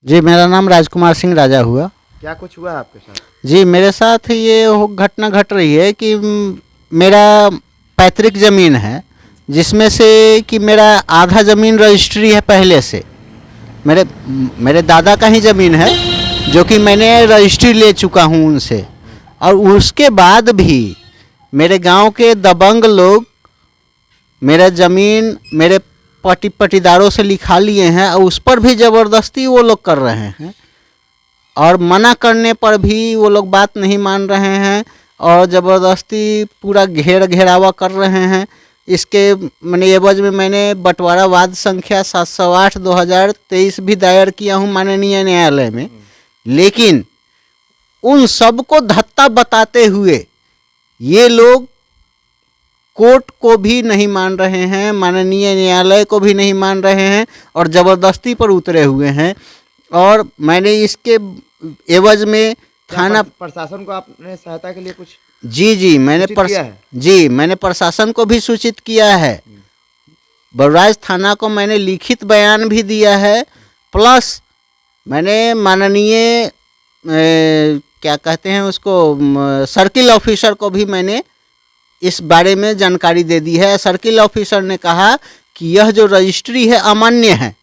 जी, मेरा नाम राजकुमार सिंह राजा हुआ। क्या कुछ हुआ है आपके साथ? जी, मेरे साथ ये घटना घट रही है कि मेरा पैतृक ज़मीन है, जिसमें से कि मेरा आधा ज़मीन रजिस्ट्री है पहले से। मेरे मेरे दादा का ही ज़मीन है, जो कि मैंने रजिस्ट्री ले चुका हूँ उनसे। और उसके बाद भी मेरे गांव के दबंग लोग मेरा ज़मीन मेरे पट्टीदारों से लिखा लिए हैं और उस पर भी ज़बरदस्ती वो लोग कर रहे हैं। और मना करने पर भी वो लोग बात नहीं मान रहे हैं और ज़बरदस्ती पूरा घेरावा कर रहे हैं। इसके मैंने एवज में मैंने बंटवारा वाद संख्या 708/2023 भी दायर किया हूँ माननीय न्यायालय में। लेकिन उन सब को धत्ता बताते हुए ये लोग कोर्ट को भी नहीं मान रहे हैं, माननीय न्यायालय को भी नहीं मान रहे हैं और ज़बरदस्ती पर उतरे हुए हैं। और मैंने इसके एवज में थाना प्रशासन को आपने सहायता के लिए कुछ जी मैंने प्रशासन को भी सूचित किया है। बरराज थाना को मैंने लिखित बयान भी दिया है। प्लस मैंने माननीय क्या कहते हैं उसको सर्किल ऑफिसर को भी मैंने इस बारे में जानकारी दे दी है। सर्किल ऑफिसर ने कहा कि यह जो रजिस्ट्री है अमान्य है,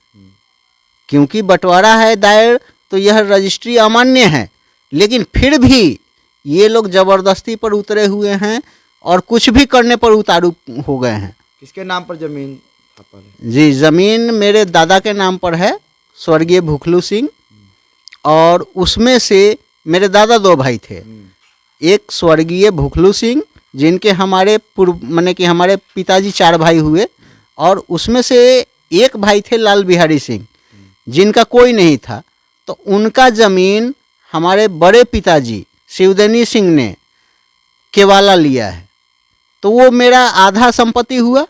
क्योंकि बंटवारा है दायर तो यह रजिस्ट्री अमान्य है। लेकिन फिर भी ये लोग ज़बरदस्ती पर उतरे हुए हैं और कुछ भी करने पर उतारू हो गए हैं। किसके नाम पर जमीन था पहले? जी, ज़मीन मेरे दादा के नाम पर है, स्वर्गीय भुखलू सिंह। और उसमें से मेरे दादा 2 भाई थे, एक स्वर्गीय भुखलू सिंह जिनके हमारे माने कि हमारे पिताजी 4 भाई हुए, और उसमें से एक भाई थे लाल बिहारी सिंह जिनका कोई नहीं था। तो उनका ज़मीन हमारे बड़े पिताजी शिवदेनी सिंह ने केवाला लिया है, तो वो मेरा आधा संपत्ति हुआ।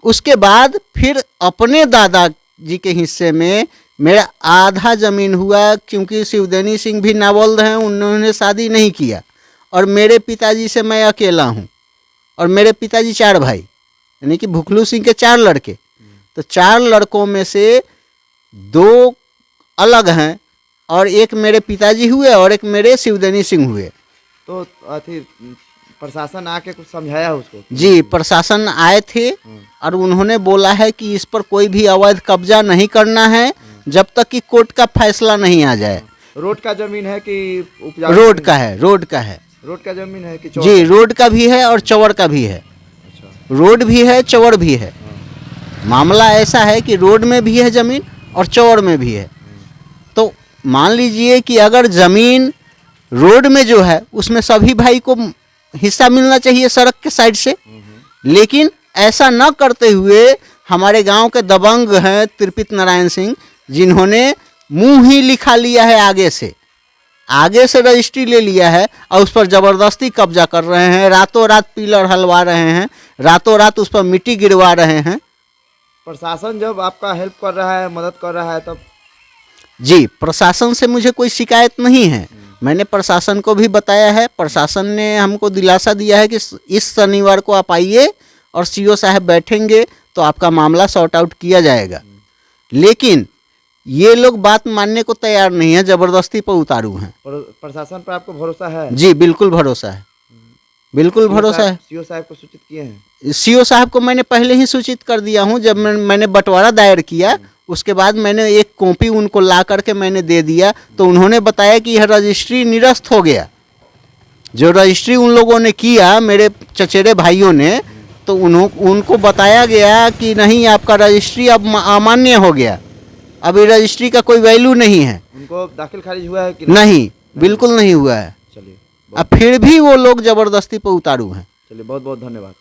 उसके बाद फिर अपने दादाजी के हिस्से में मेरा आधा ज़मीन हुआ, क्योंकि शिवदेनी सिंह भी नावल्द हैं, उन्होंने शादी नहीं किया। और मेरे पिताजी से मैं अकेला हूँ और मेरे पिताजी 4 भाई यानी कि भुखलू सिंह के 4 लड़के। तो 4 लड़कों में से 2 अलग हैं और एक मेरे पिताजी हुए और एक मेरे शिवदेनी सिंह हुए। तो प्रशासन आके कुछ समझाया उसको? जी, प्रशासन आए थे और उन्होंने बोला है कि इस पर कोई भी अवैध कब्जा नहीं करना है जब तक कि कोर्ट का फैसला नहीं आ जाए। रोड का जमीन है कि रोड का है? रोड का जमीन है कि जी, रोड का भी है और चौड़ का भी है। अच्छा। रोड भी है, चौड़ भी है। मामला ऐसा है कि रोड में भी है ज़मीन और चौड़ में भी है। तो मान लीजिए कि अगर ज़मीन रोड में जो है उसमें सभी भाई को हिस्सा मिलना चाहिए सड़क के साइड से, लेकिन ऐसा न करते हुए हमारे गांव के दबंग हैं त्रिपित नारायण सिंह, जिन्होंने मुंह ही लिखा लिया है, आगे से रजिस्ट्री ले लिया है और उस पर ज़बरदस्ती कब्जा कर रहे हैं। रातों रात पिलर हलवा रहे हैं, रातों रात उस पर मिट्टी गिरवा रहे हैं। प्रशासन जब आपका हेल्प कर रहा है, मदद कर रहा है, तब? जी, प्रशासन से मुझे कोई शिकायत नहीं है। मैंने प्रशासन को भी बताया है, प्रशासन ने हमको दिलासा दिया है कि इस शनिवार को आप आइए और सीओ साहब बैठेंगे तो आपका मामला सॉर्ट आउट किया जाएगा। लेकिन ये लोग बात मानने को तैयार नहीं है, ज़बरदस्ती पर उतारू हैं। प्रशासन पर आपको भरोसा है? जी, बिल्कुल भरोसा है, बिल्कुल भरोसा है। सीओ साहब को सूचित किए हैं? सीओ साहब को मैंने पहले ही सूचित कर दिया हूँ। जब मैंने बंटवारा दायर किया उसके बाद मैंने एक कॉपी उनको ला करके मैंने दे दिया, तो उन्होंने बताया कि यह रजिस्ट्री निरस्त हो गया। जो रजिस्ट्री उन लोगों ने किया, मेरे चचेरे भाइयों ने, तो उनको बताया गया कि नहीं, आपका रजिस्ट्री अब अमान्य हो गया, अभी रजिस्ट्री का कोई वैल्यू नहीं है। उनको दाखिल खारिज हुआ है कि नहीं? बिल्कुल नहीं हुआ है। चलिए, अब फिर भी वो लोग ज़बरदस्ती पर उतारू हैं। चलिए, बहुत बहुत धन्यवाद।